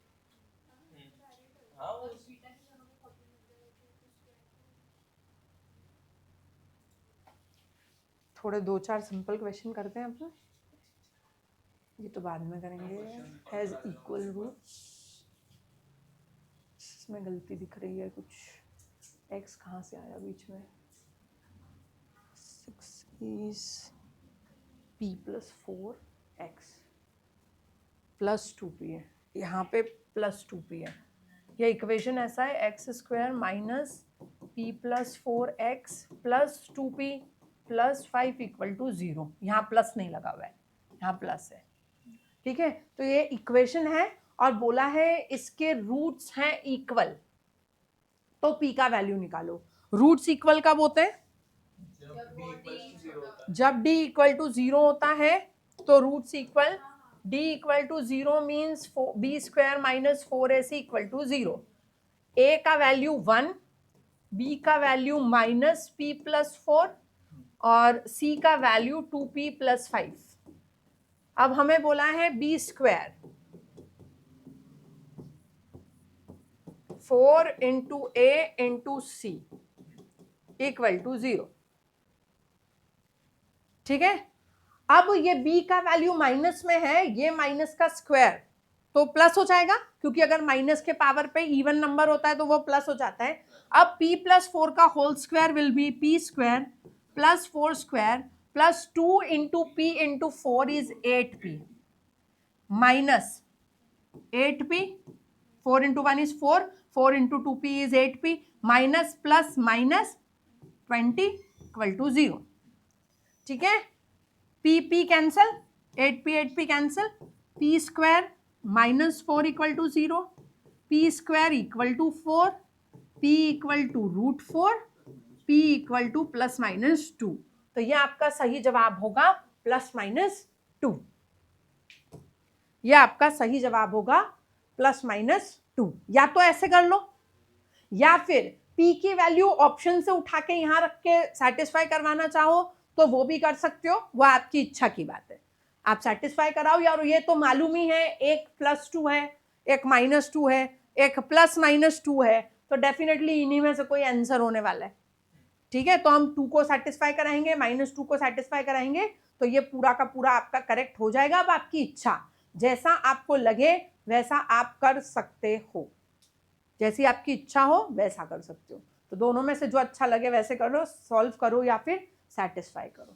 थोड़े 2-4 सिंपल क्वेश्चन करते हैं अपने, ये तो बाद में करेंगे। हैज इक्वल रूट्स, इसमें गलती दिख रही है कुछ, x कहाँ से आया बीच में, 6 is p plus 4x plus 2p है, यहाँ पे प्लस 2p है। यह इक्वेशन ऐसा है X square minus P plus 4x plus 2p plus 5 equal to 0। यहाँ प्लस नहीं लगा हुआ है, यहाँ प्लस है, ठीक है। तो ये इक्वेशन है और बोला है इसके रूट्स हैं इक्वल, तो p का वैल्यू निकालो। रूट्स इक्वल कब होते हैं? जब d इक्वल टू 0 होता है तो roots equal, d equal to 0 means b square minus 4ac equal to 0। a का वैल्यू 1, b का वैल्यू माइनस p प्लस 4 और c का वैल्यू 2p प्लस 5। अब हमें बोला है b square 4 into a into c equal to 0, ठीक है। अब ये b का वैल्यू माइनस में है, ये माइनस का स्क्वायर तो प्लस हो जाएगा, क्योंकि अगर माइनस के पावर पे इवन नंबर होता है तो वो प्लस हो जाता है। अब p प्लस 4 का whole square will be p square plus 4 square plus 2 into p into 4 is 8p minus 8p, 4 into 1 is 4, 4 into 2p is 8p minus plus minus 20 equal to 0, ठीक है। p cancel, 8p cancel, p square minus 4 equal to 0, p square equal to 4, p equal to root 4, p equal to plus minus 2। तो ये आपका सही जवाब होगा प्लस माइनस 2। यह आपका सही जवाब होगा प्लस माइनस 2। या तो ऐसे कर लो, या फिर p की वैल्यू ऑप्शन से उठा के यहां रख के सेटिस्फाई करवाना चाहो तो वो भी कर सकते हो, वो आपकी इच्छा की बात है। आप सेटिस्फाई कराओ यार, ये तो मालूम ही है, एक प्लस 2 है, एक माइनस 2 है, एक प्लस माइनस 2 है, तो डेफिनेटली इन्हीं में से कोई आंसर होने वाला है, ठीक है। तो हम 2 को सेटिस्फाई कराएंगे, माइनस 2 को सेटिस्फाई कराएंगे, तो ये पूरा का पूरा आपका करेक्ट हो जाएगा। अब आपकी इच्छा, जैसा आपको लगे वैसा आप कर सकते हो, जैसी आपकी इच्छा हो वैसा कर सकते हो। तो दोनों में से जो अच्छा लगे वैसे करो, सॉल्व करो या फिर सेटिस्फाई करो।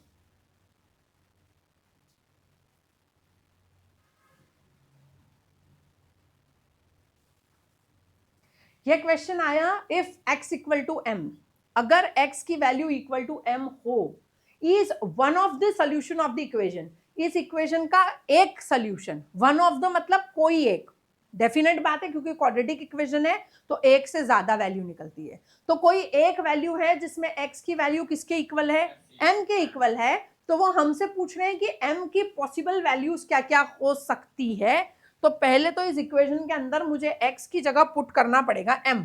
ये क्वेश्चन आया, if x equal to m, अगर x की वैल्यू इक्वल टू m हो, is one of the solution of the equation, इस इक्वेशन का एक सोल्यूशन, वन ऑफ द मतलब कोई एक, डेफिनेट बात है क्योंकि क्वाड्रेटिक इक्वेशन है तो एक से ज्यादा वैल्यू निकलती है, तो कोई एक वैल्यू है जिसमें x की वैल्यू किसके इक्वल है? m के इक्वल है। तो वो हमसे पूछ रहे हैं कि m की पॉसिबल वैल्यूज क्या क्या हो सकती है। तो पहले तो इस इक्वेशन के अंदर मुझे x की जगह पुट करना पड़ेगा m,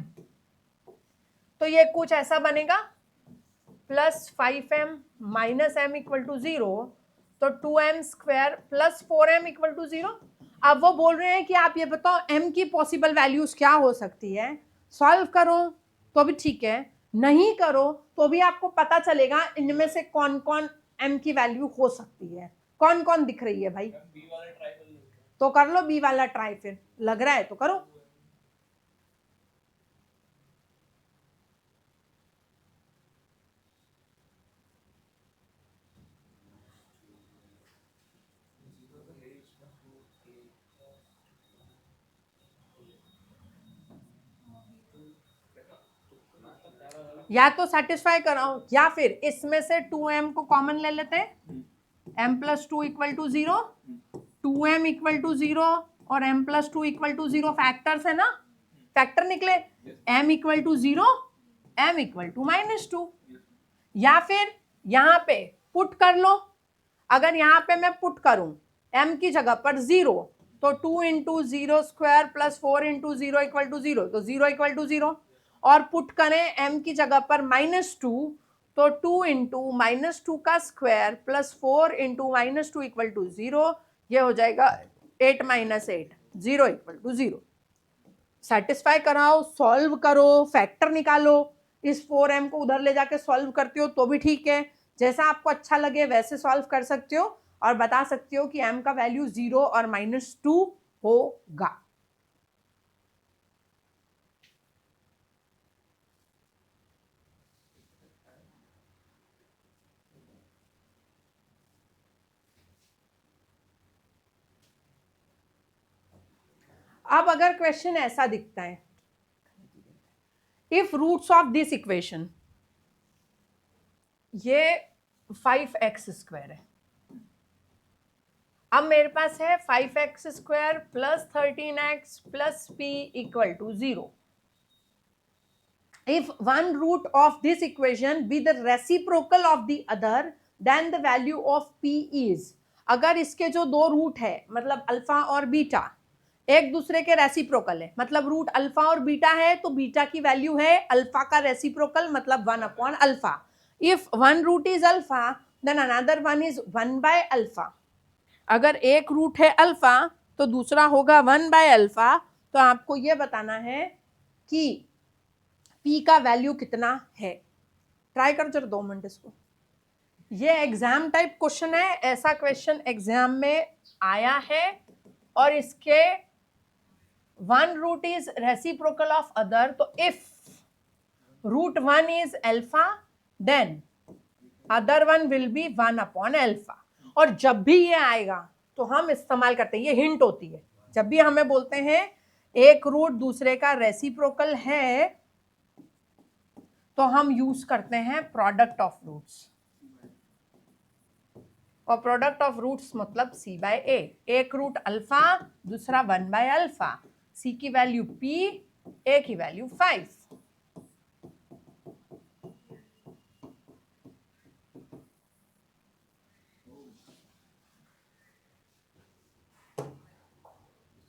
तो ये कुछ ऐसा बनेगा plus 5m minus m equal to 0, तो 2m square plus 4m equal to 0। अब वो बोल रहे हैं कि आप ये बताओ m की पॉसिबल वैल्यूज क्या हो सकती है। सॉल्व करो तो भी ठीक है, नहीं करो तो भी आपको पता चलेगा इनमें से कौन कौन m की वैल्यू हो सकती है। कौन कौन दिख रही है भाई? तो कर लो b वाला ट्राई, फिर लग रहा है तो करो। या तो सेटिस्फाई कराओ या फिर इसमें से 2m को कॉमन ले लेते हैं, m plus 2 equal to 0, 2m equal to 0 और m plus 2 equal to 0 factors है ना, फैक्टर निकले, m equal to 0, m equal to minus 2। या फिर यहां पे पुट कर लो, अगर यहां पे मैं पुट करूं m की जगह पर 0, तो 2 into 0 square plus 4 into 0 equal to 0, तो 0 इक्वल टू 0, और पुट करें m की जगह पर -2, तो 2 इंटू -2 का square plus 4 into -2 equal to 0, ये हो जाएगा 8 - 8, 0 इक्वल टू 0। सेटिस्फाई कराओ, सॉल्व करो, फैक्टर निकालो। इस 4m को उधर ले जाके सॉल्व करते हो तो भी ठीक है, जैसा आपको अच्छा लगे वैसे सॉल्व कर सकते हो और बता सकते हो कि m का वैल्यू 0 और -2 होगा। अब अगर क्वेश्चन ऐसा दिखता है, if roots of this equation, ये 5x² है, अब मेरे पास है 5x² plus 13x plus p equal to 0। If one root of this equation be the reciprocal of the other, then the value of p is, अगर इसके जो दो रूट है मतलब अल्फा और बीटा एक दूसरे के रेसिप्रोकल है, मतलब रूट अल्फा और बीटा है तो बीटा की वैल्यू है अल्फा का रेसिप्रोकल मतलब 1/अल्फा। If one root is alpha then another one is 1/अल्फा। अगर एक रूट है अल्फा तो दूसरा होगा 1/अल्फा। तो आपको यह बताना है कि p का वैल्यू कितना है। ट्राई करो जरा 2 मिनट इसको। ये एग्जाम टाइप क्वेश्चन है, ऐसा क्वेश्चन एग्जाम में आया है और इसके one root is reciprocal of other, तो if root 1 is alpha then other one will be 1/अल्फा। और जब भी ये आएगा तो हम इस्तेमाल करते हैं, ये हिंट होती है, जब भी हमें बोलते हैं एक रूट दूसरे का रेसिप्रोकल है तो हम यूज करते हैं प्रोडक्ट ऑफ रूट्स, और प्रोडक्ट ऑफ रूट्स मतलब c/a। एक रूट अल्फा दूसरा 1/अल्फा, c की वैल्यू p, a की वैल्यू 5।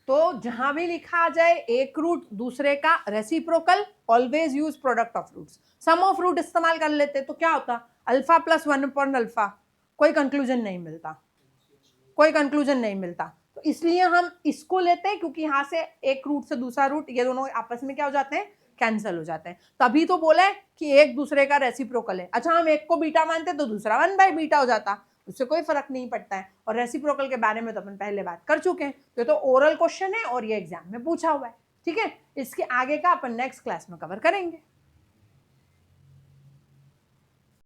तो जहां भी लिखा आ जाए एक रूट दूसरे का reciprocal, always use product of roots. Sum of root इस्तेमाल कर लेते तो क्या होता, अल्फा प्लस 1/अल्फा, कोई कंक्लूजन नहीं मिलता, कोई कंक्लूजन नहीं मिलता। तो इसलिए हम इसको लेते हैं क्योंकि यहां से एक रूट से दूसरा रूट ये दोनों आपस में क्या हो जाते हैं, कैंसिल हो जाते हैं। तभी तो बोला है कि एक दूसरे का रेसिप्रोकल है। अच्छा हम एक को बीटा मानते तो दूसरा 1/बीटा हो जाता, उससे कोई फर्क नहीं पड़ता है। और रेसिप्रोकल के बारे में तो अपन पहले बात कर चुके हैं, ये तो ओरल क्वेश्चन है और ये एग्जाम में पूछा हुआ है। ठीक है, इसके आगे का अपन नेक्स्ट क्लास में कवर करेंगे।